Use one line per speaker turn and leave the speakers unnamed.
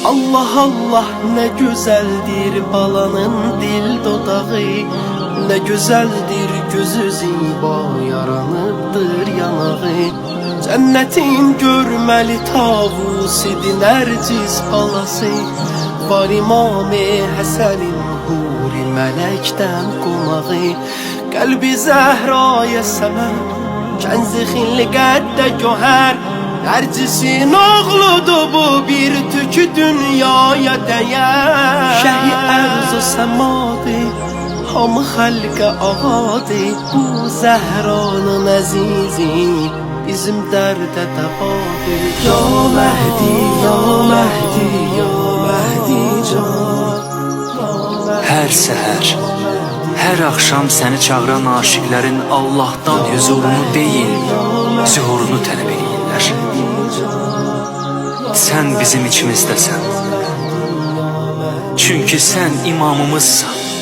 Allah Allah ne güzeldir balanın dil dodağı, ne güzeldir gözü ziba yaranıbdır yanağı. Cennetin görmeli tavusidir Nercis balası, var İmam-ı Həsənin huri melekten qonağı. Qalbi Zehra'ya səmər, kənzi xilqətdə göhər, Nercis'in oğludur bu bir tükü dünyaya değer. Şehi erz-ı semadı, hamı halka ağadı, bu Zehra'nın azizi bizim derde devadı. Ya Mehdi, ya Mehdi, ya Mehdi can.
Hər səhər, hər axşam səni çağıran aşiqlərin Allah'tan huzurunu deyil, zuhurunu tələb edirlər. Sən bizim içimizdəsən. Çünki sən imamımızsan.